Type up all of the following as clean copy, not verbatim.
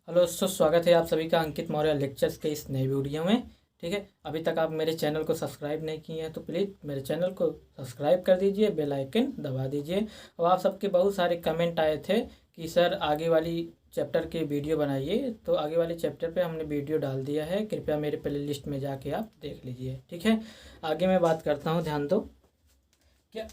Hello दोस्तों, स्वागत है आप सभी का अंकित मौर्य लेक्चर्स के इस नए वीडियो में। ठीक है, अभी तक आप मेरे चैनल को सब्सक्राइब नहीं किए हैं तो प्लीज़ मेरे चैनल को सब्सक्राइब कर दीजिए, बेल आइकन दबा दीजिए। और आप सबके बहुत सारे कमेंट आए थे कि सर आगे वाली चैप्टर के वीडियो बनाइए, तो आगे वाले चैप्टर पे हमने वीडियो डाल दिया है, कृपया मेरे प्ले लिस्ट में जाके आप देख लीजिए। ठीक है, आगे मैं बात करता हूँ, ध्यान दो क्या।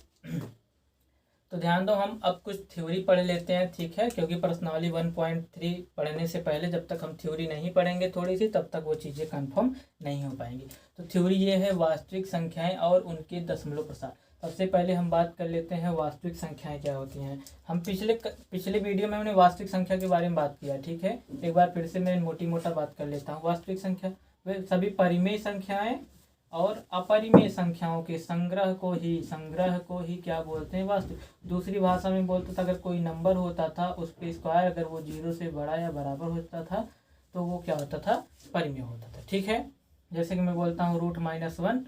तो ध्यान दो, हम अब कुछ थ्योरी पढ़ लेते हैं, ठीक है, क्योंकि प्रश्नावली 1.3 पढ़ने से पहले जब तक हम थ्योरी नहीं पढ़ेंगे थोड़ी सी, तब तक वो चीज़ें कंफर्म नहीं हो पाएंगी। तो थ्योरी ये है वास्तविक संख्याएं और उनके दशमलव प्रसार। सबसे पहले हम बात कर लेते हैं वास्तविक संख्याएं क्या होती हैं। हम पिछले वीडियो में हमने वास्तविक संख्या के बारे में बात किया, ठीक है। एक बार फिर से मैं मोटी मोटा बात कर लेता हूँ। वास्तविक संख्या वे सभी परिमेय संख्याएं और अपरिमेय संख्याओं के संग्रह को ही क्या बोलते हैं, वास्तविक। दूसरी भाषा में बोलते था, अगर कोई नंबर होता था उसके स्क्वायर अगर वो 0 से बड़ा या बराबर होता था तो वो क्या होता था, परिमेय होता था। ठीक है, जैसे कि मैं बोलता हूँ √-1,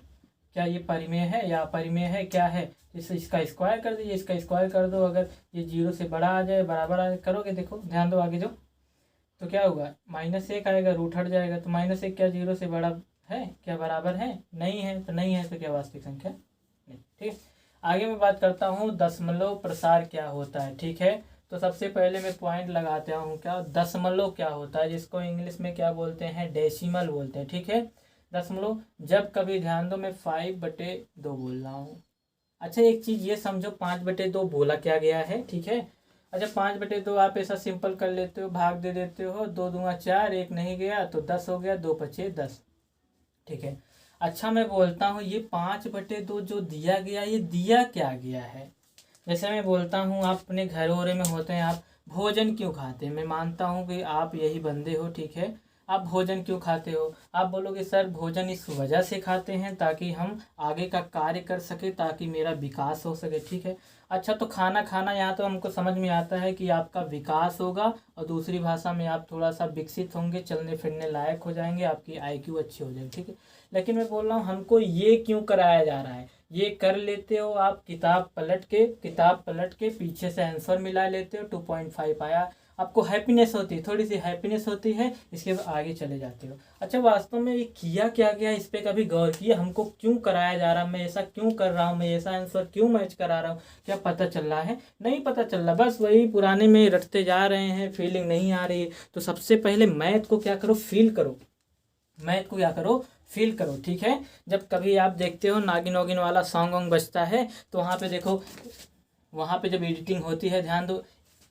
क्या ये परिमेय है या अपरिमेय है, क्या है। इसका स्क्वायर कर दीजिए, इसका स्क्वायर कर दो, अगर ये 0 से बड़ा आ जाए बराबर आ जाए, करोगे, देखो ध्यान दो आगे जो, तो क्या होगा, -1 आएगा, रूट हट जाएगा, तो -1 क्या 0 से बड़ा है, क्या बराबर है, नहीं है, तो नहीं है तो क्या वास्तविक संख्या नहीं। ठीक है, आगे मैं बात करता हूँ दशमलव प्रसार क्या होता है। ठीक है, तो सबसे पहले मैं पॉइंट लगाते हूँ, क्या दशमलव क्या होता है, जिसको इंग्लिश में क्या बोलते हैं, डेसिमल बोलते हैं। ठीक है, दशमलव, जब कभी ध्यान दो मैं 5/2 बोल रहा हूँ। अच्छा, एक चीज़ ये समझो, 5/2 बोला क्या गया है, ठीक है। अच्छा, 5/2 आप ऐसा सिंपल कर लेते हो, भाग दे देते हो, 2 दूंगा 4, एक नहीं गया तो 10 हो गया, 2×5=10। ठीक है, अच्छा मैं बोलता हूँ ये 5/2 जो दिया गया, ये दिया क्या गया है। जैसे मैं बोलता हूँ, आप अपने घर वोरे में होते हैं, आप भोजन क्यों खाते हैं, मैं मानता हूँ कि आप यही बंदे हो, ठीक है। आप भोजन क्यों खाते हो, आप बोलोगे सर भोजन इस वजह से खाते हैं ताकि हम आगे का कार्य कर सके, ताकि मेरा विकास हो सके। ठीक है, अच्छा तो खाना खाना यहाँ तो हमको समझ में आता है कि आपका विकास होगा, और दूसरी भाषा में आप थोड़ा सा विकसित होंगे, चलने फिरने लायक हो जाएंगे, आपकी IQ अच्छी हो जाएगी। ठीक है, लेकिन मैं बोल रहा हूँ हमको ये क्यों कराया जा रहा है। ये कर लेते हो आप, किताब पलट के पीछे से आंसर मिला लेते हो, 2.5 आया, आपको हैप्पीनेस होती है, थोड़ी सी हैप्पीनेस होती है, इसके बाद आगे चले जाते हो। अच्छा, वास्तव में ये किया क्या गया, इस पर कभी गौर किया, हमको क्यों कराया जा रहा, मैं ऐसा क्यों कर रहा हूँ, मैं ऐसा आंसर क्यों मैच करा रहा हूँ, क्या पता चल रहा है, नहीं पता चल रहा, बस वही पुराने में रटते जा रहे हैं, फीलिंग नहीं आ रही है। तो सबसे पहले मैथ को क्या करो, फील करो, मैथ को क्या करो, फील करो। ठीक है, जब कभी आप देखते हो नागिन वागिन वाला सॉन्ग वॉन्ग बजता है, तो वहाँ पे देखो, वहाँ पे जब एडिटिंग होती है, ध्यान दो,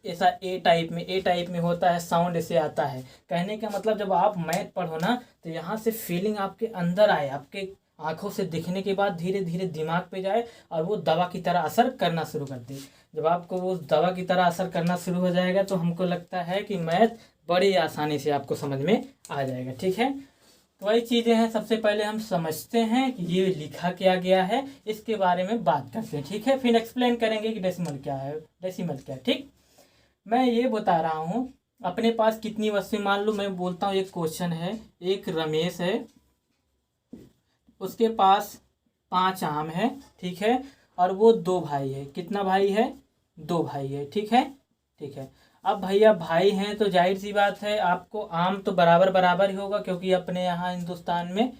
ऐसा ए टाइप में होता है, साउंड ऐसे आता है। कहने का मतलब जब आप मैथ पढ़ो ना, तो यहाँ से फीलिंग आपके अंदर आए, आपके आंखों से दिखने के बाद धीरे धीरे दिमाग पे जाए, और वो दवा की तरह असर करना शुरू कर दे। जब आपको वो दवा की तरह असर करना शुरू हो जाएगा, तो हमको लगता है कि मैथ बड़ी आसानी से आपको समझ में आ जाएगा। ठीक है, तो वही चीज़ें हैं, सबसे पहले हम समझते हैं कि ये लिखा क्या गया है, इसके बारे में बात करते हैं। ठीक है, फिर एक्सप्लेन करेंगे कि डेसिमल क्या है, ठीक। मैं ये बता रहा हूँ, अपने पास कितनी वस्तुएं, मान लो मैं बोलता हूँ, एक क्वेश्चन है, एक रमेश है, उसके पास 5 आम है, ठीक है, और वो 2 भाई है, कितना भाई है, 2 भाई है। ठीक है, ठीक है, अब भैया भाई हैं तो जाहिर सी बात है आपको आम तो बराबर बराबर ही होगा, क्योंकि अपने यहाँ हिंदुस्तान में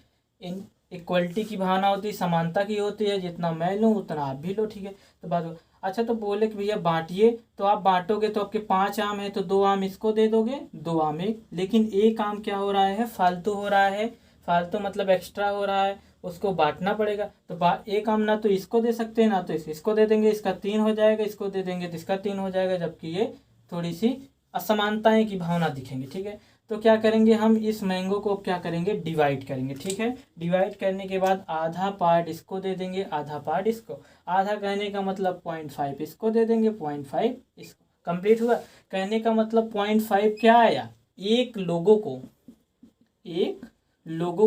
इन इक्वलिटी की भावना होती है, समानता की होती है, जितना मैं लूँ उतना आप भी लो। ठीक है, तो बात, अच्छा तो बोले कि भैया बांटिए, तो आप बांटोगे तो आपके 5 आम है तो 2 आम इसको दे दोगे, 2 आम एक, लेकिन एक आम क्या हो रहा है, फालतू हो रहा है, फालतू मतलब एक्स्ट्रा हो रहा है, उसको बांटना पड़ेगा। तो एक आम ना तो इसको दे सकते हैं, ना तो इसको दे देंगे, इसका 3 हो जाएगा, इसको दे देंगे तो इसका 3 हो जाएगा, जबकि ये थोड़ी सी असमानताएं की भावना दिखेंगी। ठीक है, तो क्या करेंगे हम, इस मैंगो को क्या करेंगे, डिवाइड करेंगे। ठीक है, डिवाइड करने के बाद आधा पार्ट इसको दे देंगे, आधा पार्ट इसको, आधा कहने का मतलब 0.5 इसको दे देंगे, 0.5 इसको, कंप्लीट हुआ। कहने का मतलब 0.5 क्या आया, एक लोगों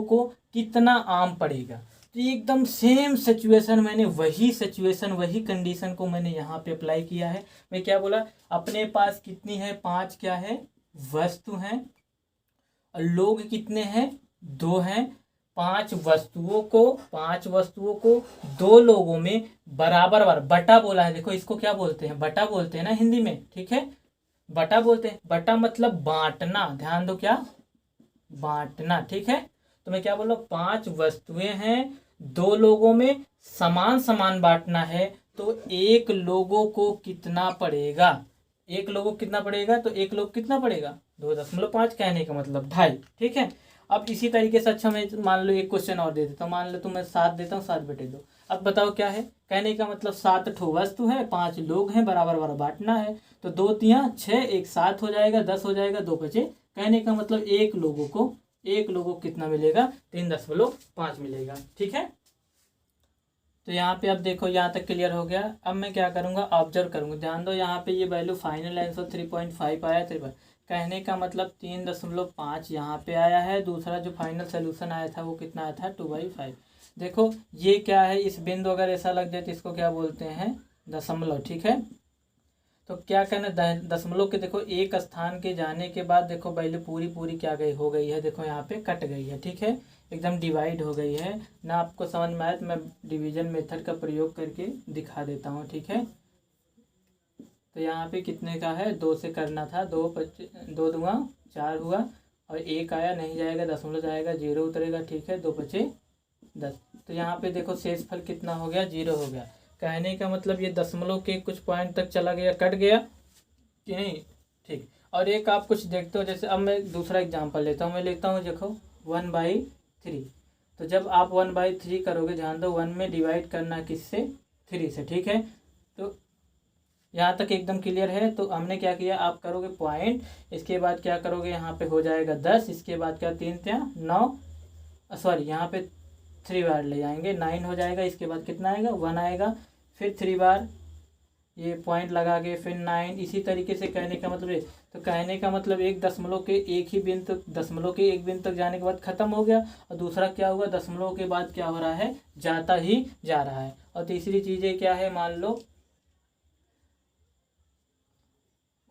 को कितना आम पड़ेगा। तो एकदम सेम सिचुएशन, मैंने वही सिचुएशन वही कंडीशन को मैंने यहाँ पे अप्लाई किया है। मैं क्या बोला, अपने पास कितनी है, 5 क्या है, वस्तु हैं, और लोग कितने हैं, 2 हैं। 5 वस्तुओं को 2 लोगों में बराबर बटा बोला है, देखो इसको क्या बोलते हैं, बटा बोलते हैं ना हिंदी में। ठीक है, बटा बोलते हैं। बटा मतलब बांटना, ध्यान दो, क्या बांटना, ठीक है। तो मैं क्या बोल रहा हूँ, 5 वस्तुएं हैं, 2 लोगों में समान समान बांटना है, तो एक लोगों को कितना पड़ेगा, एक लोगों को कितना पड़ेगा, तो एक लोग कितना पड़ेगा 2.5, कहने का मतलब 2.5, ठीक है। अब इसी तरीके से, अच्छा मैं मान लो एक क्वेश्चन और दे देता हूँ, मान लो तो मैं 7 देता हूँ, 7/2। अब बताओ क्या है, कहने का मतलब 7 ठो वस्तु है, 5 लोग हैं, बराबर बराबर बांटना है, तो 2 तिया 6, एक 7 हो जाएगा, 10 हो जाएगा, 2 बचे। कहने का मतलब एक लोगों को कितना मिलेगा, 3.5 मिलेगा, ठीक है। तो यहाँ पे अब देखो, यहाँ तक क्लियर हो गया। अब मैं क्या करूँगा, ऑब्जर्व करूँगा, ध्यान दो, यहाँ पे ये वैल्यू फाइनल आंसर 3.5 आया, 3, कहने का मतलब 3.5 यहाँ पे आया है। दूसरा जो फाइनल सोल्यूशन आया था वो कितना आया था, 2/5। देखो ये क्या है, इस बिंदु अगर ऐसा लग जाए तो इसको क्या बोलते हैं, दशमलव, ठीक है। तो क्या करना, दशमलव के देखो एक स्थान के जाने के बाद देखो वैल्यू पूरी पूरी क्या गई, हो गई है, देखो यहाँ पे कट गई है, ठीक है, एकदम डिवाइड हो गई है ना। आपको समझ में आए तो मैं डिवीजन मेथड का प्रयोग करके दिखा देता हूँ, ठीक है। तो यहाँ पे कितने का है, 2 से करना था, 2 दूँगा 4 हुआ, और 1 आया, नहीं जाएगा, दशमलव जाएगा, 0 उतरेगा, ठीक है, 2 बचे 10। तो यहाँ पे देखो शेषफल कितना हो गया, 0 हो गया। कहने का मतलब ये दशमलव के कुछ पॉइंट तक चला गया, कट गया कि नहीं, ठीक। और एक आप कुछ देखते हो, जैसे अब मैं दूसरा एग्जांपल लेता हूँ, मैं लेता हूँ, देखो 1/3। तो जब आप 1/3 करोगे, ध्यान दो, 1 में डिवाइड करना किससे, 3 से, ठीक है। तो यहाँ तक एकदम क्लियर है। तो हमने क्या किया, आप करोगे पॉइंट, इसके बाद क्या करोगे, यहाँ पे हो जाएगा 10, इसके बाद क्या 3 त्या 9, सॉरी यहाँ पे 3 बार ले जाएंगे, 9 हो जाएगा, इसके बाद कितना आएगा, 1 आएगा, फिर 3 बार ये पॉइंट लगा के फिर 9, इसी तरीके से। कहने का मतलब ये, तो कहने का मतलब एक दशमलव के एक ही बिंदु तक, दशमलव के एक बिंदु तक जाने के बाद खत्म हो गया, और दूसरा क्या हुआ, दशमलव के बाद क्या हो रहा है, जाता ही जा रहा है। और तीसरी चीज़ें क्या है, मान लो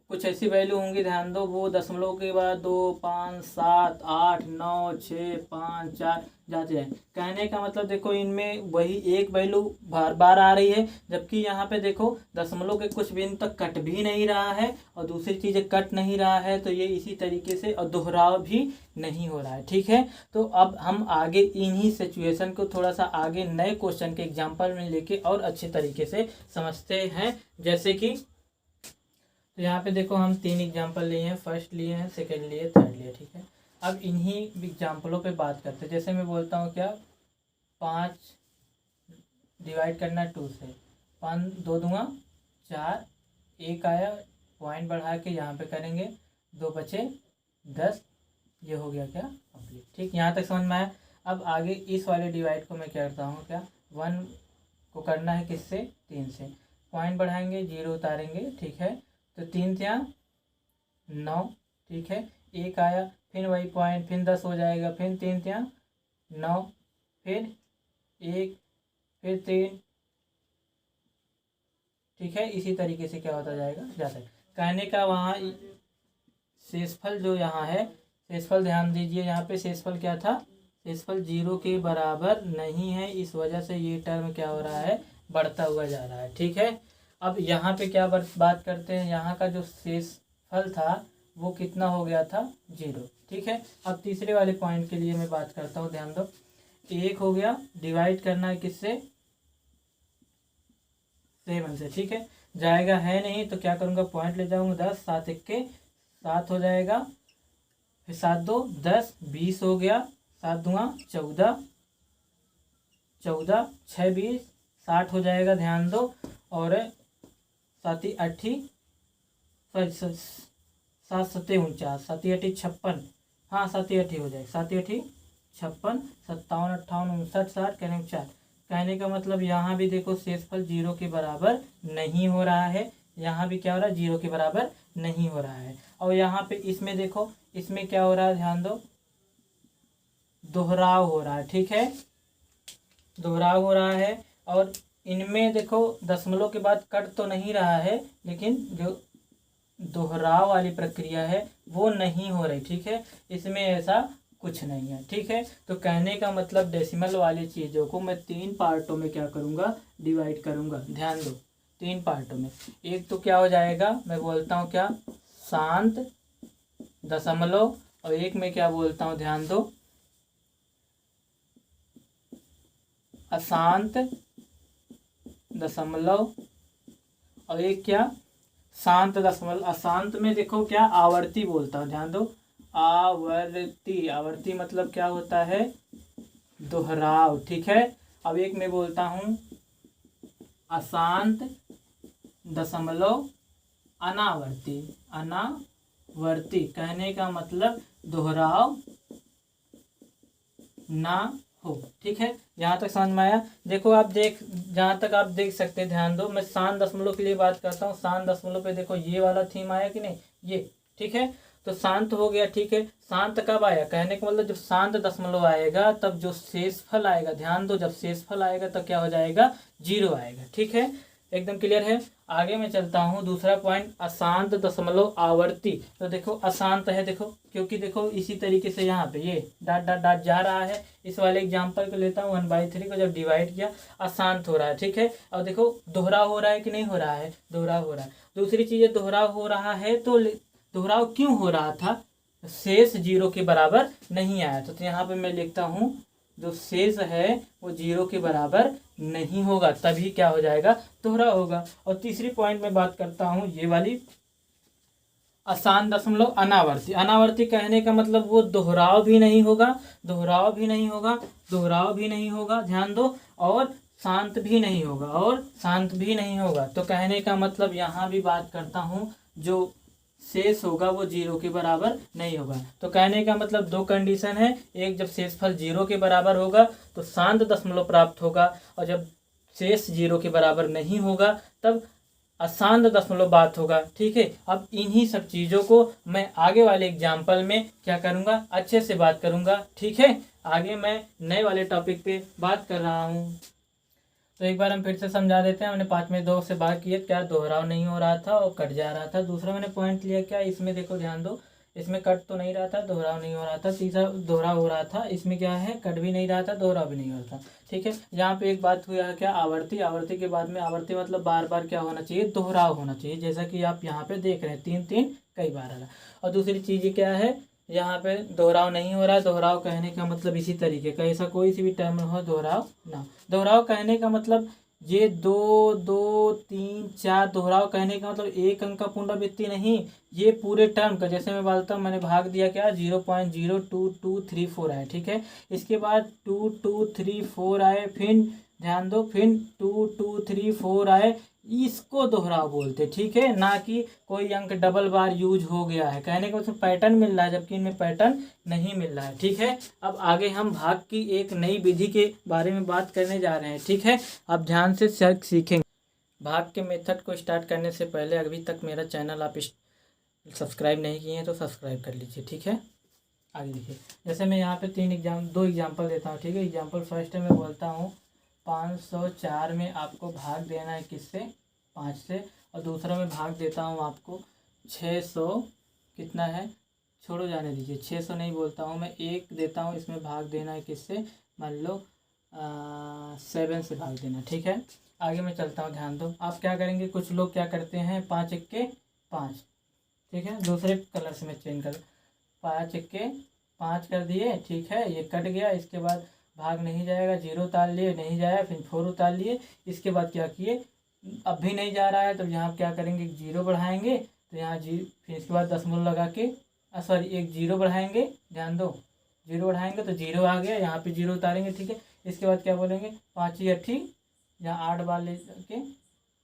कुछ ऐसी वैल्यू होंगी, ध्यान दो, वो दशमलव के बाद 2, 5, 7, 8, 9, 6, 5, 4 जाते जाए। कहने का मतलब देखो इनमें वही एक वैल्यू बार बार आ रही है, जबकि यहाँ पे देखो दशमलव के कुछ बिंदु तक कट भी नहीं रहा है, और दूसरी चीज़ें कट नहीं रहा है, तो ये इसी तरीके से, और दोहराव भी नहीं हो रहा है, ठीक है। तो अब हम आगे इन्हीं सिचुएशन को थोड़ा सा आगे नए क्वेश्चन के एग्जाम्पल में लेके और अच्छे तरीके से समझते हैं। जैसे कि तो यहाँ पे देखो हम 3 एग्जाम्पल लिए हैं, फर्स्ट लिए हैं, सेकंड लिए, थर्ड लिए, ठीक है। अब इन्हीं एग्जाम्पलों पे बात करते हैं। जैसे मैं बोलता हूँ क्या, 5 डिवाइड करना 2 से, 5 2 दूँगा 4, 1 आया, पॉइंट बढ़ा के यहाँ पे करेंगे, 2 बचे 10, ये हो गया क्या, कंप्लीट, ठीक। यहाँ तक समझ में आया। अब आगे इस वाले डिवाइड को मैं क्या करता हूँ, क्या 1 को करना है किससे, 3 से, पॉइंट बढ़ाएंगे, 0 उतारेंगे, ठीक है। तो 3 त्या 9, ठीक है, 1 आया, फिर वही पॉइंट, फिर 10 हो जाएगा, फिर 3 त्या 9, फिर 1, फिर 3, ठीक है। इसी तरीके से क्या होता जाएगा, जाता है। कहने का वहाँ शेषफल जो यहाँ है, शेषफल ध्यान दीजिए, यहाँ पे शेषफल क्या था, शेषफल 0 के बराबर नहीं है, इस वजह से ये टर्म क्या हो रहा है, बढ़ता हुआ जा रहा है, ठीक है। अब यहाँ पे क्या बात करते हैं, यहाँ का जो शेषफल था वो कितना हो गया था, 0, ठीक है। अब तीसरे वाले पॉइंट के लिए मैं बात करता हूँ, ध्यान दो, 1 हो गया, डिवाइड करना है किससे, 7 से, ठीक है। जाएगा है नहीं, तो क्या करूँगा, पॉइंट ले जाऊँगा, 10, 7 1 7 हो जाएगा, फिर 7 2 10, 20 हो गया, 7 दूँगा 14, 14 6 20, 60 हो जाएगा, ध्यान दो। और 7 8 सॉरी 7 7 49, 7 8 56, हाँ 7 8 हो जाएगा, 7 8 56, 57 58 59 60, कहने का 4। कहने का मतलब यहाँ भी देखो शेषफल 0 के बराबर नहीं हो रहा है, यहाँ भी क्या हो रहा है, 0 के बराबर नहीं हो रहा है। और यहाँ पे इसमें देखो, इसमें क्या हो रहा है, ध्यान दो, दोहराव हो रहा है, ठीक है, दोहराव हो रहा है। और इनमें देखो दशमलव के बाद कट तो नहीं रहा है, लेकिन जो दोहराव वाली प्रक्रिया है वो नहीं हो रही, ठीक है, इसमें ऐसा कुछ नहीं है, ठीक है। तो कहने का मतलब डेसिमल वाली चीज़ों को मैं 3 पार्टों में क्या करूँगा, डिवाइड करूँगा, ध्यान दो, 3 पार्टों में। एक तो क्या हो जाएगा, मैं बोलता हूँ क्या, शांत दशमलव, और एक में क्या बोलता हूँ ध्यान दो, अशांत दशमलव, और एक क्या, शांत दशमलव। अशांत में देखो क्या, आवर्ती बोलता हूँ, ध्यान दो, आवर्ती। आवर्ती मतलब क्या होता है, दोहराव, ठीक है। अब एक में बोलता हूँ अशांत दशमलव अनावर्ती। अनावर्ती कहने का मतलब दोहराव ना हो, ठीक है। यहाँ तक समझ में आया। देखो आप जहाँ तक आप देख सकते हैं, ध्यान दो, मैं शांत दशमलव के लिए बात करता हूँ। शांत दशमलव पे देखो ये वाला थीम आया कि नहीं, ये, ठीक है। तो शांत हो गया, ठीक है। शांत कब आया, कहने का मतलब जब शांत दशमलव आएगा तब जो शेषफल आएगा, ध्यान दो, जब शेषफल आएगा तब क्या हो जाएगा, 0 आएगा, ठीक है। एकदम क्लियर है। आगे मैं चलता हूँ, दूसरा पॉइंट, अशांत दशमलव आवर्ती। तो देखो अशांत है, देखो, क्योंकि देखो इसी तरीके से यहाँ पे ये डॉट डॉट डॉट जा रहा है। इस वाले एग्जाम्पल को लेता हूँ, 1/3 को जब डिवाइड किया, अशांत हो रहा है, ठीक है। और देखो दोहराव हो रहा है कि नहीं हो रहा है, दोहराव हो रहा है। दूसरी चीज है, दोहराव हो रहा है तो दोहराव क्यों हो रहा था, शेष 0 के बराबर नहीं आया। तो यहाँ पे मैं लिखता हूँ जो शेष है वो 0 के बराबर नहीं होगा, तभी क्या हो जाएगा, दोहराव होगा। और तीसरी पॉइंट में बात करता हूँ ये वाली, अशांत दशमलव अनावर्ती। अनावर्ती कहने का मतलब वो दोहराव भी नहीं होगा, दोहराव भी नहीं होगा, दोहराव भी नहीं होगा, ध्यान दो, और शांत भी नहीं होगा, और शांत भी नहीं होगा। तो कहने का मतलब यहाँ भी बात करता हूँ, जो शेष होगा वो 0 के बराबर नहीं होगा। तो कहने का मतलब दो कंडीशन है, एक जब शेषफल 0 के बराबर होगा तो शांत दशमलव प्राप्त होगा, और जब शेष 0 के बराबर नहीं होगा तब अशांत दशमलव बात होगा, ठीक है। अब इन्हीं सब चीज़ों को मैं आगे वाले एग्जाम्पल में क्या करूँगा, अच्छे से बात करूँगा, ठीक है। आगे मैं नए वाले टॉपिक पे बात कर रहा हूँ। तो एक बार हम फिर से समझा देते हैं। हमने 5 में 2 से बात किया, क्या दोहराव नहीं हो रहा था और कट जा रहा था। दूसरा मैंने पॉइंट लिया क्या, इसमें देखो ध्यान दो, इसमें कट तो नहीं रहा था, दोहराव नहीं हो रहा था। तीसरा दोहराव हो रहा था, इसमें क्या है, कट भी नहीं रहा था, दोहराव भी नहीं हो रहा था, ठीक है। यहाँ पे एक बात हुआ क्या, आवर्ती। आवर्ती के बाद में, आवर्ती मतलब बार बार क्या होना चाहिए, दोहराव होना चाहिए, जैसा कि आप यहाँ पे देख रहे हैं, 3 3 कई बार आ रहा। और दूसरी चीज़ क्या है, यहाँ पे दोहराव नहीं हो रहा है। दोहराव कहने का मतलब इसी तरीके का, ऐसा कोई सी भी टर्म हो दोहराव ना। दोहराव कहने का मतलब ये 2 2 3 4, दोहराव कहने का मतलब एक अंक का पुनरावृत्ति नहीं, ये पूरे टर्म का। जैसे मैं बोलता हूँ, मैंने भाग दिया क्या, 0.0224 आए, ठीक है। इसके बाद 2 2 3 4 आए, फिर ध्यान दो, फिर 2 2 3 4 आए, इसको दोहराव बोलते, ठीक है। ना कि कोई अंक डबल बार यूज हो गया है, कहने का उसमें पैटर्न मिल रहा है, जबकि इनमें पैटर्न नहीं मिल रहा है, ठीक है। अब आगे हम भाग की एक नई विधि के बारे में बात करने जा रहे हैं, ठीक है। अब ध्यान से सीखेंगे। भाग के मेथड को स्टार्ट करने से पहले अभी तक मेरा चैनल आप सब्सक्राइब नहीं किए हैं तो सब्सक्राइब कर लीजिए, ठीक है। आगे देखिए, जैसे मैं यहाँ पे 2 एग्जाम्पल देता हूँ, ठीक है। एग्जाम्पल फर्स्ट है, मैं बोलता हूँ 504 में आपको भाग देना है किससे, 5 से। और दूसरा मैं भाग देता हूँ आपको 600, कितना है, छोड़ो जाने दीजिए, 600 नहीं बोलता हूँ मैं, 1 देता हूँ, इसमें भाग देना है किससे, मान लो 7 से भाग देना, ठीक है। आगे मैं चलता हूँ, ध्यान दो, आप क्या करेंगे, कुछ लोग क्या करते हैं, 5 1 5, ठीक है। दूसरे कलर से मैं चेंज कर, 5 1 5 कर दिए, ठीक है। ये कट गया, इसके बाद भाग नहीं जाएगा, 0 उतार लिए, नहीं जाया, फिर 4 उतार लिए। इसके बाद क्या किए, अब भी नहीं जा रहा है, तो यहाँ क्या करेंगे, 0 बढ़ाएंगे, तो यहाँ फिर इसके बाद दशमलव लगा के, सॉरी, एक 0 बढ़ाएंगे, ध्यान दो, 0 बढ़ाएंगे तो 0 आ गया, यहाँ पे 0 उतारेंगे, ठीक है। इसके बाद क्या बोलेंगे, 5 8, यहाँ 8 बार ले जाके,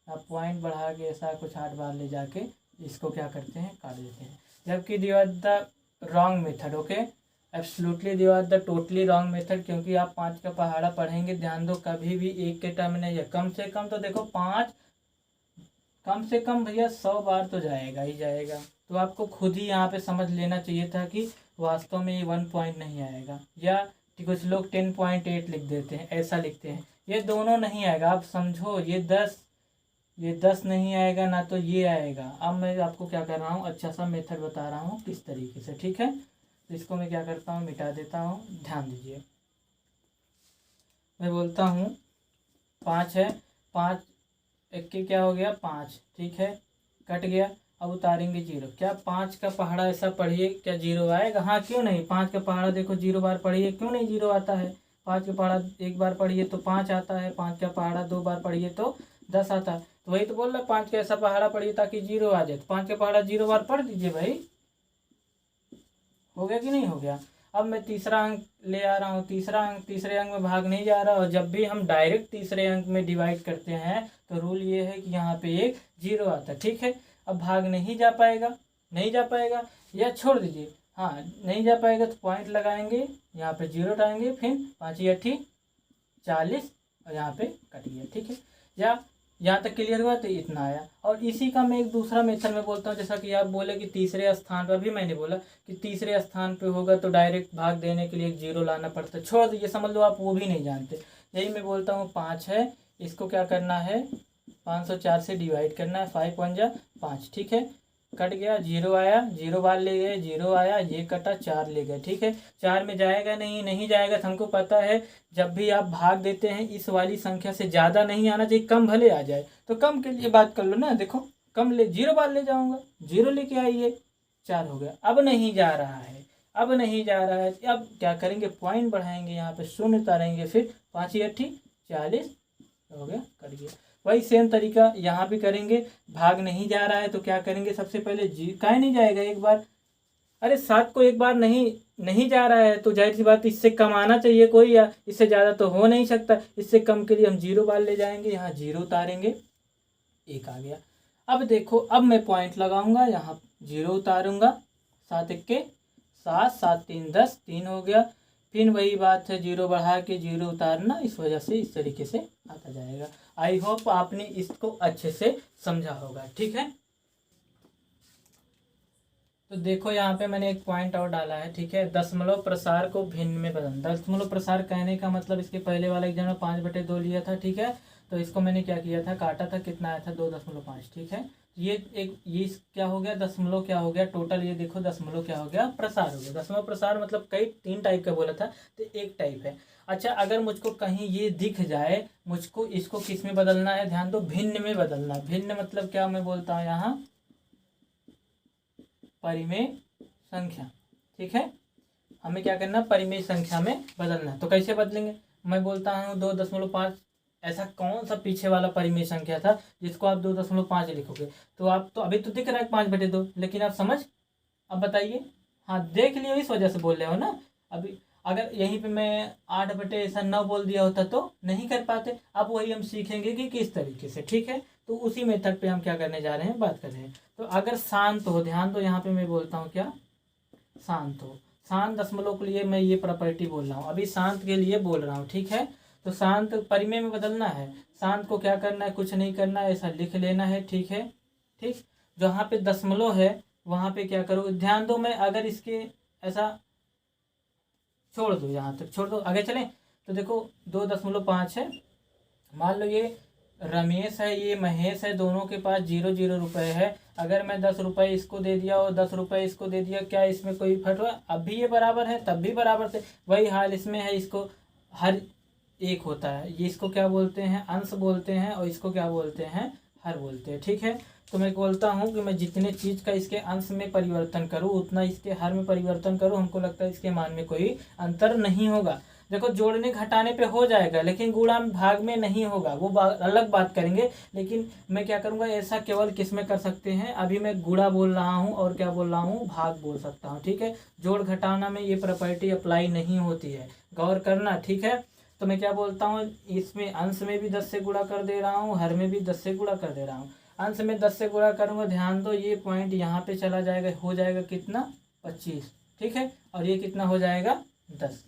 आप पॉइंट बढ़ा के ऐसा कुछ 8 बार ले जाके इसको क्या करते हैं, काट देते हैं। जबकि they are the wrong method, okay, absolutely they are the totally wrong method, क्योंकि आप 5 का पहाड़ा पढ़ेंगे, ध्यान दो, कभी भी 1 के टर्म नहीं है। कम से कम तो देखो 5, कम से कम भैया 100 बार तो जाएगा ही जाएगा। तो आपको खुद ही यहाँ पे समझ लेना चाहिए था कि वास्तव में ये 1 पॉइंट नहीं आएगा, या कुछ लोग 10.8 लिख देते हैं, ऐसा लिखते हैं, ये दोनों नहीं आएगा। आप समझो, ये 10 नहीं आएगा ना, तो ये आएगा। अब मैं आपको क्या कर रहा हूँ, अच्छा सा मेथड बता रहा हूँ किस तरीके से, ठीक है। तो इसको मैं क्या करता हूँ, मिटा देता हूँ, ध्यान दीजिए। मैं बोलता हूँ 5 है, 5 1 के क्या हो गया, 5, ठीक है, कट गया। अब उतारेंगे 0। क्या 5 का पहाड़ा ऐसा पढ़िए क्या 0 आएगा? हाँ, क्यों नहीं। 5 का पहाड़ा देखो 0 बार पढ़िए, क्यों नहीं 0 आता है। 5 का पहाड़ा 1 बार पढ़िए तो 5 आता है, 5 का पहाड़ा 2 बार पढ़िए तो 10 आता है। तो वही तो बोल रहा है, 5 का ऐसा पहाड़ा पढ़िए ताकि 0 आ जाए। तो 5 का पहाड़ा 0 बार पढ़ दीजिए भाई। हो गया कि नहीं हो गया? अब मैं तीसरा अंक ले आ रहा हूँ। तीसरा अंक तीसरे अंक में भाग नहीं जा रहा, और जब भी हम डायरेक्ट तीसरे अंक में डिवाइड करते हैं तो रूल ये है कि यहाँ पे एक 0 आता है। ठीक है, अब भाग नहीं जा पाएगा, नहीं जा पाएगा, या छोड़ दीजिए। हाँ, नहीं जा पाएगा तो पॉइंट लगाएंगे, यहाँ पे 0 डालेंगे, फिर 5 8 40 और यहाँ पे कट गया। ठीक है, या यहाँ तक क्लियर हुआ? तो इतना आया। और इसी का मैं एक दूसरा मेथड में बोलता हूँ, जैसा कि आप बोले कि तीसरे स्थान पर भी मैंने बोला कि तीसरे स्थान पे होगा तो डायरेक्ट भाग देने के लिए एक 0 लाना पड़ता है। छोड़ दीजिए, समझ लो आप वो भी नहीं जानते। यही मैं बोलता हूँ 5 है, इसको क्या करना है 504 से डिवाइड करना है। 5 1 जा 5। ठीक है, कट गया, 0 आया, 0 बार ले गए, 0 आया, ये कटा, 4 ले गए। ठीक है, 4 में जाएगा नहीं, नहीं जाएगा। तो हमको पता है जब भी आप भाग देते हैं इस वाली संख्या से ज़्यादा नहीं आना चाहिए, कम भले आ जाए। तो कम के लिए बात कर लो ना, देखो कम ले 0 बार ले जाऊंगा, 0 लेके आइए, 4 हो गया। अब नहीं जा रहा है, अब नहीं जा रहा है, अब क्या करेंगे पॉइंट बढ़ाएंगे, यहाँ पे 0 उतारेंगे, फिर 5 8 40 हो गया, कट गया। वही सेम तरीका यहाँ भी करेंगे। भाग नहीं जा रहा है तो क्या करेंगे, सबसे पहले काहे नहीं जाएगा एक बार, अरे 7 को एक बार नहीं जा रहा है तो जाहिर सी बात इससे कम आना चाहिए कोई, या इससे ज़्यादा तो हो नहीं सकता। इससे कम के लिए हम 0 बार ले जाएंगे, यहाँ 0 उतारेंगे, 1 आ गया। अब देखो, अब मैं पॉइंट लगाऊंगा, यहाँ 0 उतारूंगा, 7 1 के 7, 7 3 10, 3 हो गया। फिर वही बात है, 0 बढ़ा के 0 उतारना, इस वजह से इस तरीके से आता जाएगा। आई होप आपने इसको अच्छे से समझा होगा। ठीक है, तो देखो यहाँ पे मैंने एक पॉइंट और डाला है। ठीक है, दशमलव प्रसार को भिन्न में बदलना। दशमलव प्रसार कहने का मतलब इसके पहले वाला एग्जाम में 5/2 लिया था। ठीक है, तो इसको मैंने क्या किया था, काटा था, कितना आया था 2.5। ठीक है, ये एक ये क्या हो गया, दशमलव क्या हो गया टोटल, ये देखो दशमलव क्या हो गया, प्रसार हो गया। दशमलव प्रसार मतलब कई 3 टाइप का बोला था, तो एक टाइप है। अच्छा, अगर मुझको कहीं ये दिख जाए, मुझको इसको किस में बदलना है, ध्यान दो, भिन्न में बदलना। भिन्न मतलब क्या मैं बोलता हूँ यहाँ, परिमेय संख्या। ठीक है, हमें क्या करना, परिमेय संख्या में बदलना। तो कैसे बदलेंगे, मैं बोलता हूँ 2.5। ऐसा कौन सा पीछे वाला परिमेय संख्या था जिसको आप 2.5 लिखोगे? तो आप तो अभी तो दिख रहा है 5/2, लेकिन आप समझ, अब बताइए। हाँ, देख लियो, इस वजह से बोल रहे हो ना। अभी अगर यहीं पे मैं 8/9 बोल दिया होता तो नहीं कर पाते। अब वही हम सीखेंगे कि किस तरीके से। ठीक है, तो उसी मेथड पे हम क्या करने जा रहे हैं, बात कर रहे हैं। तो अगर शांत हो, ध्यान दो, यहाँ पे मैं बोलता हूँ क्या, शांत हो। शांत दशमलव के लिए मैं ये प्रॉपर्टी बोल रहा हूँ, अभी शांत के लिए बोल रहा हूँ। ठीक है, तो शांत परिमेय में बदलना है। शांत को क्या करना है, कुछ नहीं करना है, ऐसा लिख लेना है। ठीक है, ठीक, जहाँ पे दशमलव है वहाँ पे क्या करो, ध्यान दो, मैं अगर इसके ऐसा छोड़ दो, यहाँ तक छोड़ दो, आगे चलें। तो देखो 2.5 है, मान लो ये रमेश है, ये महेश है, दोनों के पास 0 रुपए है। अगर मैं 10 रुपये इसको दे दिया और 10 रुपये इसको दे दिया, क्या इसमें कोई फर्क हुआ? अब भी ये बराबर है, तब भी बराबर थे। वही हाल इसमें है, इसको हर एक होता है, ये इसको क्या बोलते हैं, अंश बोलते हैं, और इसको क्या बोलते हैं, हर बोलते हैं। ठीक है, तो मैं बोलता हूँ कि मैं जितने चीज़ का इसके अंश में परिवर्तन करूँ उतना इसके हर में परिवर्तन करूँ, हमको लगता है इसके मान में कोई अंतर नहीं होगा। देखो, जोड़ने घटाने पे हो जाएगा, लेकिन गुणा भाग में नहीं होगा, वो अलग बात करेंगे। लेकिन मैं क्या करूँगा, ऐसा केवल किस में कर सकते हैं, अभी मैं गुणा बोल रहा हूँ और क्या बोल रहा हूँ, भाग बोल सकता हूँ। ठीक है, जोड़ घटाना में ये प्रॉपर्टी अप्लाई नहीं होती है, गौर करना। ठीक है, तो मैं क्या बोलता हूँ, इसमें अंश में भी 10 से गुणा कर दे रहा हूँ, हर में भी 10 से गुणा कर दे रहा हूँ। अंश में 10 से गुणा करूँगा, ध्यान दो, ये पॉइंट यहाँ पे चला जाएगा, हो जाएगा कितना, 25। ठीक है, और ये कितना हो जाएगा, 10।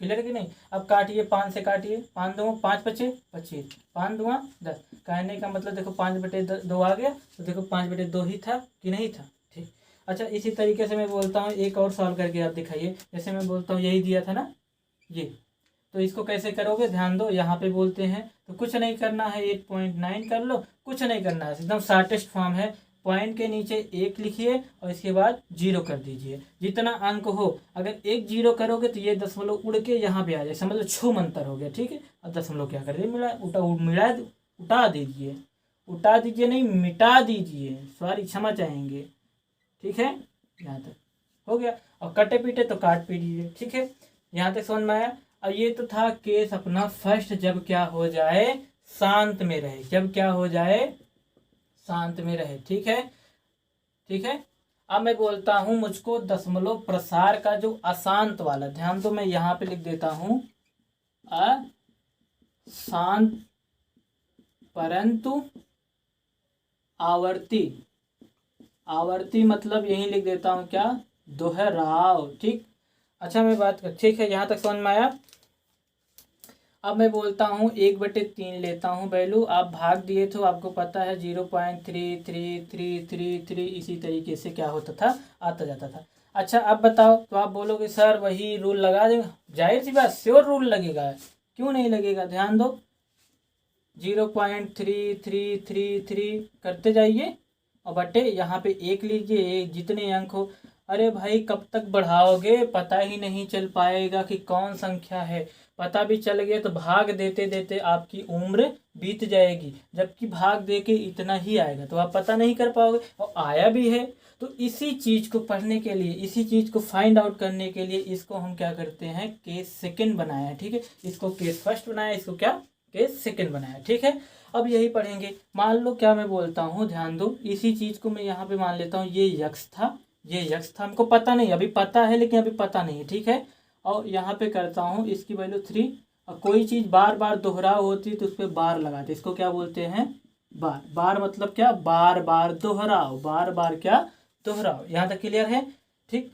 क्लियर कि नहीं? अब काटिए, 5 से काटिए, 5 दूँ 5 25, 25, 5 दूँ 10। कहने का मतलब देखो 5/2 आ गया, तो देखो 5/2 ही था कि नहीं था। ठीक, अच्छा, इसी तरीके से मैं बोलता हूँ, एक और सॉल्व करके आप दिखाइए। जैसे मैं बोलता हूँ यही दिया था ना ये, तो इसको कैसे करोगे, ध्यान दो, यहाँ पे बोलते हैं तो कुछ नहीं करना है, 8.9 कर लो, कुछ नहीं करना है, एकदम शॉर्टेस्ट फॉर्म है। पॉइंट के नीचे 1 लिखिए और इसके बाद 0 कर दीजिए, जितना अंक हो। अगर 1 0 करोगे तो ये दशमलव उड़ के यहाँ पे आ जाए, समझ लो छूमंतर हो गया। ठीक है, अब दशमलव क्या कर मिला, उठा दीजिए, उठा दीजिए, नहीं मिटा दीजिए, सॉरी क्षमा चाहेंगे, ठीक है। यहाँ तक हो गया, और कटे पीटे तो काट पीट दीजिए, ठीक है। यहाँ तक समझ में आया। अब ये तो था केस अपना फर्स्ट, जब क्या हो जाए, शांत में रहे, जब क्या हो जाए, शांत में रहे, ठीक है, ठीक है। अब मैं बोलता हूं मुझको दशमलव प्रसार का जो अशांत वाला, ध्यान दो, मैं यहाँ पे लिख देता हूं अशांत परंतु आवर्ती, आवर्ती मतलब यही लिख देता हूं क्या, दोहराव, ठीक। अच्छा मैं बात कर, ठीक है, यहाँ तक समझ में आया। अब मैं बोलता हूँ 1/3 लेता हूँ वैल्यू, आप भाग दिए तो आपको पता है 0.3333 इसी तरीके से क्या होता था, आता जाता था। अच्छा अब बताओ, तो आप बोलोगे सर वही रूल लगा देंगे, जाहिर सी बात श्योर रूल लगेगा, क्यों नहीं लगेगा, ध्यान दो, 0.3333 करते जाइए और बटे यहाँ पे 1 लीजिए, जितने अंक हो। अरे भाई कब तक बढ़ाओगे, पता ही नहीं चल पाएगा कि कौन संख्या है, पता भी चल गया तो भाग देते देते आपकी उम्र बीत जाएगी, जबकि भाग दे के इतना ही आएगा तो आप पता नहीं कर पाओगे, और आया भी है। तो इसी चीज़ को पढ़ने के लिए, इसी चीज़ को फाइंड आउट करने के लिए इसको हम क्या करते हैं, केस सेकंड बनाया है, ठीक है। इसको केस फर्स्ट बनाया, इसको क्या, केस सेकंड बनाया, ठीक है। अब यही पढ़ेंगे। मान लो क्या मैं बोलता हूँ, ध्यान दो, इसी चीज़ को मैं यहाँ पे मान लेता हूँ, ये यक्स था, ये यक्स था, हमको पता नहीं, अभी पता है लेकिन अभी पता नहीं है, ठीक है। और यहाँ पे करता हूँ इसकी वैल्यू 3, और कोई चीज़ बार बार दोहराव होती है तो उस पर बार लगाते, इसको क्या बोलते हैं, बार। बार मतलब क्या, बार बार दोहराव, बार बार क्या, दोहराव। यहाँ तक क्लियर है, ठीक।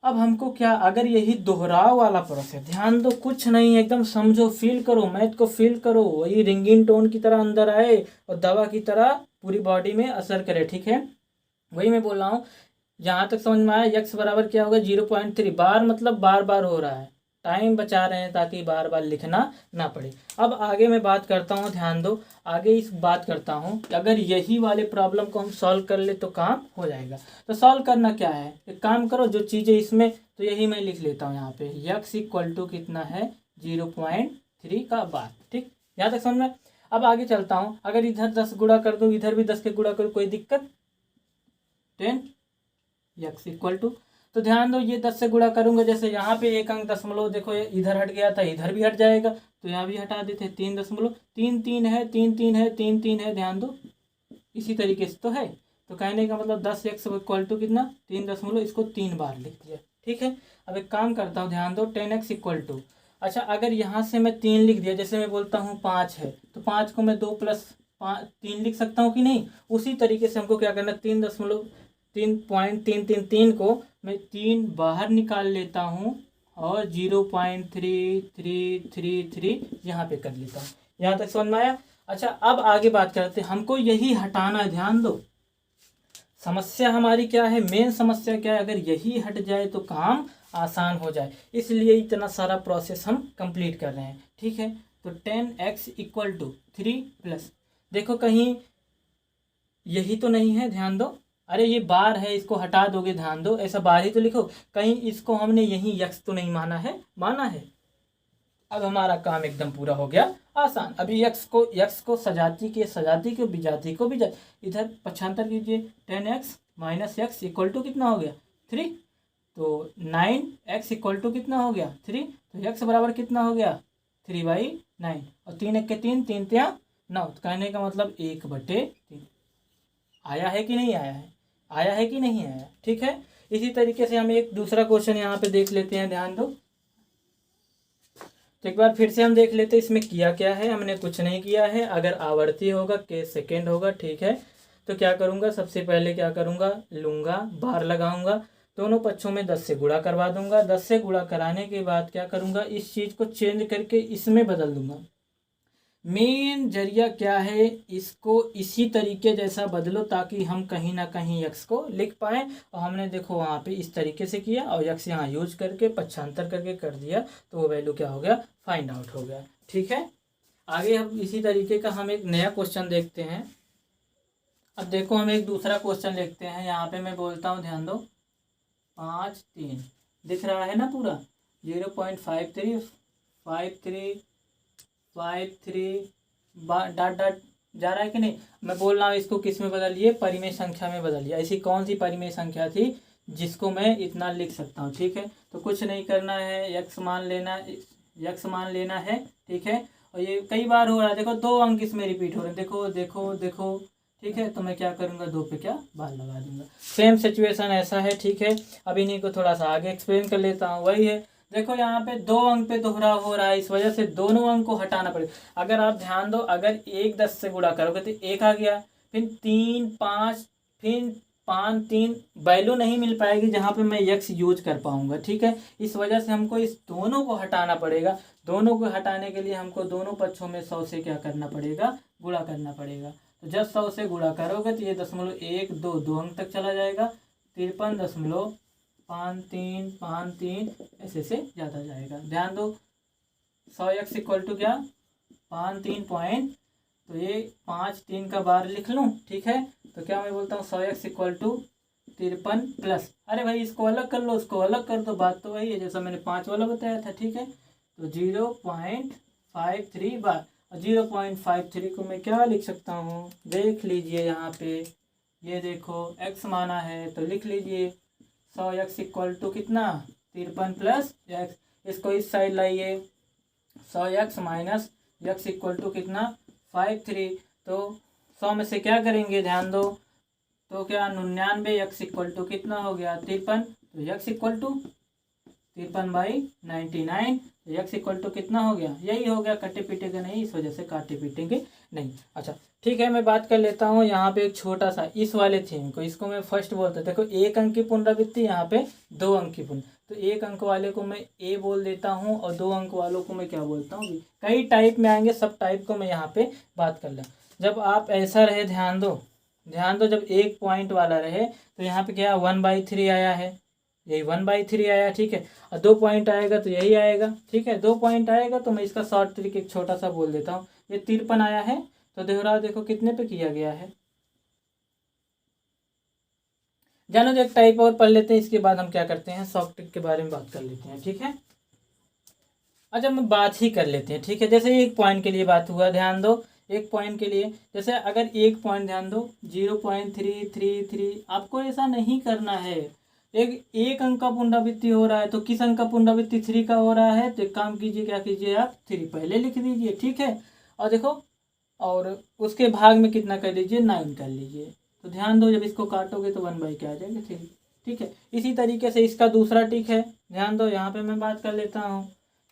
अब हमको क्या, अगर यही दोहराव वाला प्रोसेस, ध्यान दो, कुछ नहीं, एकदम समझो, फील करो, मैथ को फील करो, वही रिंगिंग टोन की तरह अंदर आए और दवा की तरह पूरी बॉडी में असर करे, ठीक है। वही मैं बोल रहा हूँ, जहाँ तक समझ में आया, यक्स बराबर क्या होगा, 0.3, बार मतलब बार बार हो रहा है, टाइम बचा रहे हैं ताकि बार बार लिखना ना पड़े। अब आगे मैं बात करता हूँ, ध्यान दो, आगे इस बात करता हूँ कि अगर यही वाले प्रॉब्लम को हम सॉल्व कर ले तो काम हो जाएगा। तो सॉल्व करना क्या है, एक काम करो, जो चीज़ें इसमें, तो यही मैं लिख लेता हूँ यहाँ पे, यक्स इक्वल टू कितना है, 0.3 का बार, ठीक। यहाँ तक समझ में। अब आगे चलता हूँ, अगर इधर 10 गुणा कर दूँ, इधर भी 10 के गुणा करूँ, कोई दिक्कत, 10 यक्स इक्वल टू, तो ध्यान दो, ये 10 से गुणा करूंगा, जैसे यहाँ पे एक अंक दशमलव देखो इधर हट गया था, इधर भी हट जाएगा, तो यहाँ भी हटा देते, 3.3 है, 3 है, 3 है, ध्यान दो, इसी तरीके से तो है। तो कहने का मतलब 10 एक्स इक्वल टू कितना, 3 इसको 3 बार लिख दिया, ठीक है। अब एक काम करता हूँ, ध्यान दो, 10x इक्वल टू, अच्छा अगर यहाँ से मैं 3 लिख दिया, जैसे मैं बोलता हूँ 5 है, तो 5 को मैं 2 + 3 लिख सकता हूँ कि नहीं, उसी तरीके से हमको क्या करना, 3.333 को मैं 3 बाहर निकाल लेता हूँ और 0.3333 यहाँ पे कर लेता हूँ। यहाँ तक समझ में आया। अच्छा अब आगे बात करते हैं, हमको यही हटाना है, ध्यान दो, समस्या हमारी क्या है, मेन समस्या क्या है, अगर यही हट जाए तो काम आसान हो जाए, इसलिए इतना सारा प्रोसेस हम कंप्लीट कर रहे हैं, ठीक है। तो 10x इक्वल टू 3 प्लस, देखो कहीं यही तो नहीं है, ध्यान दो, अरे ये बार है, इसको हटा दोगे, ध्यान दो, ऐसा बार ही तो लिखो, कहीं इसको हमने यही यक्स तो नहीं माना है, माना है। अब हमारा काम एकदम पूरा हो गया आसान। अभी यक्स को सजाती को विजाती को भी इधर पक्षांतर कीजिए, 10x minus x equal to कितना हो गया, 3, तो 9x इक्वल टू कितना हो गया, 3, तो x बराबर कितना हो गया, 3/9, और 3 1 के 3, 3 3 9, तो कहने का मतलब 1/3 आया है कि नहीं आया है, आया है कि नहीं आया, ठीक है। इसी तरीके से हम एक दूसरा क्वेश्चन यहाँ पे देख लेते हैं, ध्यान दो, तो एक बार फिर से हम देख लेते हैं इसमें किया क्या है, हमने कुछ नहीं किया है। अगर आवर्ती होगा, केस सेकेंड होगा, ठीक है, तो क्या करूँगा, सबसे पहले क्या करूँगा, लूँगा, बार लगाऊंगा, दोनों पक्षों में 10 से गुणा करवा दूंगा, 10 से गुणा कराने के बाद क्या करूँगा, इस चीज़ को चेंज करके इसमें बदल दूंगा। मेन जरिया क्या है, इसको इसी तरीके जैसा बदलो ताकि हम कहीं ना कहीं यक्स को लिख पाएँ, और हमने देखो वहाँ पे इस तरीके से किया और यक्स यहाँ यूज करके पक्षांतर करके कर दिया, तो वो वैल्यू क्या हो गया, फाइंड आउट हो गया, ठीक है। आगे हम इसी तरीके का हम एक नया क्वेश्चन देखते हैं। अब देखो हम एक दूसरा क्वेश्चन लिखते हैं, यहाँ पे मैं बोलता हूँ, ध्यान दो, 5 3 दिख रहा है ना पूरा, 0.5353 डॉट डॉट जा रहा है कि नहीं। मैं बोल रहा हूँ इसको किस में बदलिए, परिमेय संख्या में बदलिए। ऐसी कौन सी परिमेय संख्या थी जिसको मैं इतना लिख सकता हूँ, ठीक है। तो कुछ नहीं करना है, यक्स मान लेना है, ठीक है। और ये कई बार हो रहा है, देखो 2 अंक इसमें रिपीट हो रहे हैं, देखो देखो देखो, ठीक है। तो मैं क्या करूँगा, 2 पे क्या बार लगा दूंगा। सेम सिचुएशन ऐसा है, ठीक है। अब इन्हीं को थोड़ा सा आगे एक्सप्लेन कर लेता हूँ। वही है, देखो यहाँ पे 2 अंक पे दोहरा हो रहा है, इस वजह से दोनों अंक को हटाना पड़ेगा। अगर आप ध्यान दो, अगर 1 10 से गुणा करोगे तो 1 आ गया, फिर 3 5, फिर 5 3, वैल्यू नहीं मिल पाएगी जहाँ पे मैं यक्स यूज कर पाऊंगा, ठीक है। इस वजह से हमको इस दोनों को हटाना पड़ेगा। दोनों को हटाने के लिए हमको दोनों पक्षों में 100 से क्या करना पड़ेगा, गुणा करना पड़ेगा। तो जब 100 से गुणा करोगे तो ये 0.12 अंक तक चला जाएगा, 53.53 ऐसे से ज़्यादा जाएगा। ध्यान दो, 100x इक्वल टू क्या, 53 पॉइंट, तो ये 5 3 का बार लिख लूँ, ठीक है। तो क्या मैं बोलता हूँ 100x इक्वल टू 53 प्लस, अरे भाई इसको अलग कर लो, उसको अलग कर दो, बात तो वही है जैसा मैंने 5 वाला बताया था, ठीक है। तो 0.53 बार, और 0.53 को मैं क्या लिख सकता हूँ, देख लीजिए यहाँ पे, ये देखो x माना है तो लिख लीजिए 100x इक्वल टू कितना, 53 प्लस x। इसको इस साइड लाइए, 100x minus x equal to कितना, 53। तो 100 में से क्या करेंगे, ध्यान दो, तो क्या 99, x इक्वल टू कितना हो गया, 53। तो x equal to 53/99, x equal to कितना हो गया, यही हो गया। कटे पीटेगा नहीं, इस वजह से काटे पीटेंगे नहीं। अच्छा ठीक है, मैं बात कर लेता हूँ यहाँ पे एक छोटा सा इस वाले थीम को, इसको मैं फर्स्ट बोलता हूँ। देखो 1 अंक की पुनरावृत्ति, यहाँ पे 2 अंक की तो 1 अंक वाले को मैं ए बोल देता हूँ और 2 अंक वालों को मैं क्या बोलता हूँ बी। कई टाइप में आएंगे, सब टाइप को मैं यहाँ पे बात कर लूँ। जब आप ऐसा रहे, ध्यान दो, जब 1 पॉइंट वाला रहे तो यहाँ पे क्या 1/3 आया है, यही 1/3 आया, ठीक है। और 2 पॉइंट आएगा तो यही आएगा, ठीक है। 2 पॉइंट आएगा तो मैं इसका शॉर्ट ट्रिक एक छोटा सा बोल देता हूँ। ये 53 आया है तो दोहराव देखो कितने पे किया गया है, जानो। जो एक टाइप और पढ़ लेते हैं, इसके बाद हम क्या करते हैं, शॉर्ट ट्रिक के बारे में बात कर लेते हैं, ठीक है। अच्छा मैं बात ही कर लेते हैं, ठीक है। जैसे 1 पॉइंट के लिए बात हुआ, ध्यान दो, 1 पॉइंट के लिए, जैसे अगर 1 पॉइंट, ध्यान दो 0.333, आपको ऐसा नहीं करना है। एक अंक का पुनरावृत्ति हो रहा है तो किस अंक का पुनरावृत्ति 3 का हो रहा है, तो एक काम कीजिए, क्या कीजिए आप 3 पहले लिख दीजिए, ठीक है। और देखो, और उसके भाग में कितना कर लीजिए, 9 कर लीजिए। तो ध्यान दो, जब इसको काटोगे तो 1 क्या आ जाएगा, 3, ठीक है। इसी तरीके से इसका दूसरा टिक है, ध्यान दो, यहाँ पे मैं बात कर लेता हूँ।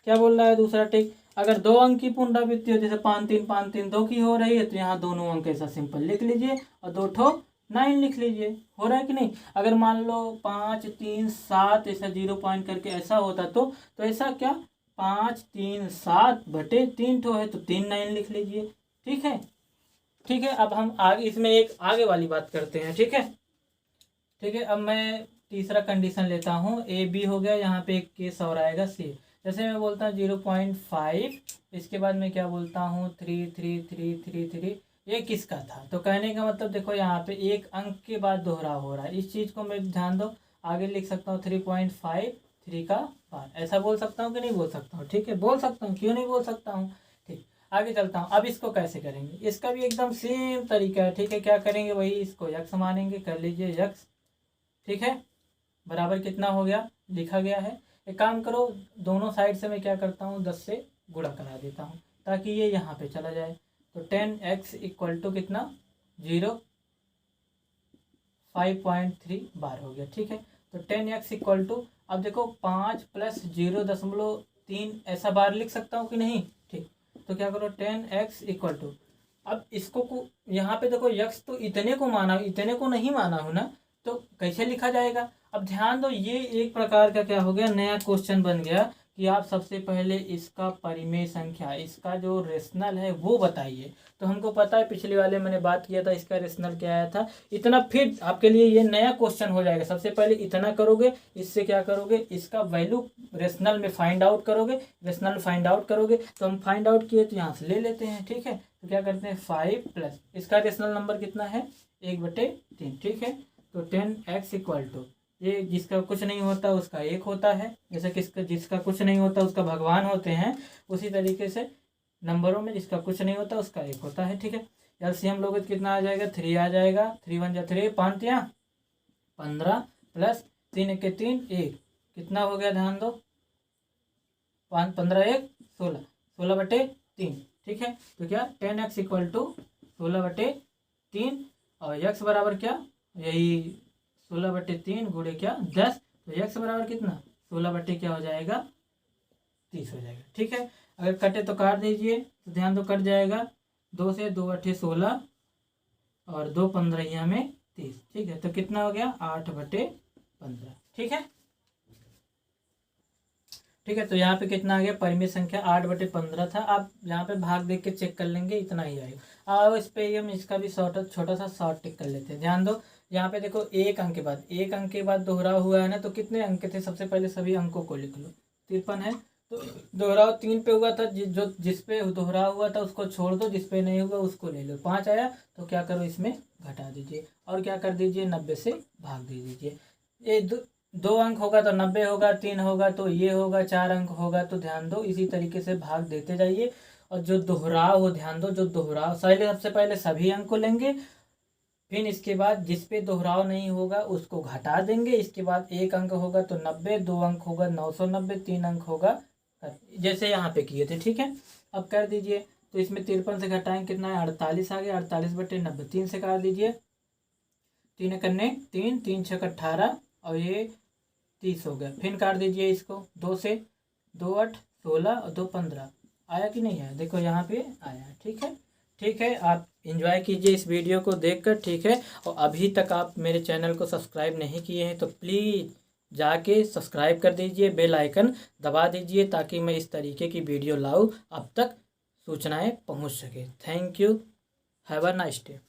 क्या बोल रहा है दूसरा टिक, अगर 2 अंक की पुनरावृत्ति हो, जैसे 5 3 5 3 2 की हो रही है, तो यहाँ दोनों अंक ऐसा सिंपल लिख लीजिए और 2 ठो 9 लिख लीजिए। हो रहा है कि नहीं। अगर मान लो 5 3 7 ऐसा 0 पॉइंट करके ऐसा होता तो ऐसा क्या 5 3 7 बटे 3 ठो है तो 3 9 लिख लीजिए, ठीक है। ठीक है, अब हम आगे इसमें एक आगे वाली बात करते हैं, ठीक है। ठीक है, अब मैं तीसरा कंडीशन लेता हूँ, ए बी हो गया, यहाँ पे एक केस और आएगा सी। जैसे मैं बोलता हूँ 0.5, इसके बाद मैं क्या बोलता हूँ 3 3 3 3 3, ये किसका था। तो कहने का मतलब देखो, यहाँ पे 1 अंक के बाद दोहरा हो रहा है, इस चीज़ को मैं ध्यान दो, आगे लिख सकता हूँ 3.5 3 का बार, ऐसा बोल सकता हूँ कि नहीं बोल सकता हूँ, ठीक है। बोल सकता हूँ, क्यों नहीं बोल सकता हूँ, ठीक। आगे चलता हूँ, अब इसको कैसे करेंगे, इसका भी एकदम सेम तरीका है, ठीक है। क्या करेंगे, वही इसको यक्स मानेंगे, कर लीजिए यक्स, ठीक है। बराबर कितना हो गया, लिखा गया है। एक काम करो, दोनों साइड से मैं क्या करता हूँ 10 से गुणा करा देता हूँ ताकि ये यहाँ पे चला जाए। तो 10x इक्वल टू कितना 5.3 बार हो गया, ठीक है। तो 10x इक्वल टू, अब देखो 5 + 0.3 ऐसा बार लिख सकता हूँ कि नहीं, ठीक। तो क्या करो 10x इक्वल टू, अब इसको यहाँ पे देखो यक्स तो इतने को माना, इतने को नहीं माना हो ना, तो कैसे लिखा जाएगा। अब ध्यान दो, ये एक प्रकार का क्या हो गया, नया क्वेश्चन बन गया कि आप सबसे पहले इसका परिमेय संख्या, इसका जो रेशनल है वो बताइए। तो हमको पता है पिछले वाले मैंने बात किया था, इसका रेशनल क्या आया था इतना। फिर आपके लिए ये नया क्वेश्चन हो जाएगा, सबसे पहले इतना करोगे, इससे क्या करोगे, इसका वैल्यू रेशनल में फाइंड आउट करोगे, रेशनल फाइंड आउट करोगे। तो हम फाइंड आउट किए तो यहाँ से ले लेते हैं, ठीक है। तो क्या करते हैं 5 प्लस इसका रेशनल नंबर कितना है 1/3, ठीक है। तो 10x इक्वल टू, ये जिसका कुछ नहीं होता उसका 1 होता है, जैसे जिसका कुछ नहीं होता उसका भगवान होते हैं, उसी तरीके से नंबरों में जिसका कुछ नहीं होता उसका 1 होता है, ठीक है। एलसीएम लोगे तो कितना आ जाएगा, 3 आ जाएगा। 3 1 जा 3, 5 या 15 प्लस 3 1 3 1, कितना हो गया ध्यान दो, 5 15 1 16, 16/3। ठीक है, तो क्या 10x इक्वल टू 16/3 और x बराबर क्या, यही 16/3 गुणे क्या 10, तो x बराबर कितना 16 क्या हो जाएगा 30 हो जाएगा। ठीक है, अगर कटे तो काट दीजिए, तो ध्यान दो कट जाएगा, 2 से 2 8 16 और 2 15 में 30। ठीक है, तो कितना हो गया 8/15। ठीक है, ठीक है, तो यहाँ पे कितना आ गया, परिमित संख्या 8/15 था। आप यहाँ पे भाग देख के चेक कर लेंगे, इतना ही आएगा। अब इस पे हम इसका भी छोटा सा शॉर्ट टिक कर लेते हैं। ध्यान दो, यहाँ पे देखो एक अंक के बाद दोहराव हुआ है ना, तो कितने अंक थे, सबसे पहले सभी अंकों को लिख लो। 53 है, तो दोहराव 3 पे हुआ था, जिस पे दोहराव हुआ था उसको छोड़ दो, जिस पे नहीं हुआ उसको ले लो। 5 आया तो क्या करो, इसमें घटा दीजिए और क्या कर दीजिए, 90 से भाग दे दीजिए। ये दो अंक होगा तो 90 होगा, 3 होगा तो ये होगा, 4 अंक होगा तो ध्यान दो इसी तरीके से भाग देते जाइए। और जो दोहराव हो, ध्यान दो, जो दोहराव सबसे पहले सभी अंक को लेंगे, फिर इसके बाद जिस पे दोहराव नहीं होगा उसको घटा देंगे। इसके बाद 1 अंक होगा तो 90, 2 अंक होगा 990, 3 अंक होगा, जैसे यहाँ पे किए थे। ठीक है, अब कर दीजिए, तो इसमें 53 से घटाएं कितना है, 48 आ गया। 48/90, 3 से काट दीजिए, 3 करने 3, 3 6 18 और ये 30 हो गया। फिर काट दीजिए इसको, 2 से 2 8 16 और 2 15, आया कि नहीं आया, देखो यहाँ पे आया। ठीक है, ठीक है, आप एंजॉय कीजिए इस वीडियो को देखकर। ठीक है, और अभी तक आप मेरे चैनल को सब्सक्राइब नहीं किए हैं तो प्लीज़ जाके सब्सक्राइब कर दीजिए, बेल आइकन दबा दीजिए, ताकि मैं इस तरीके की वीडियो लाऊं, अब तक सूचनाएं पहुंच सके। Thank you, have a nice day.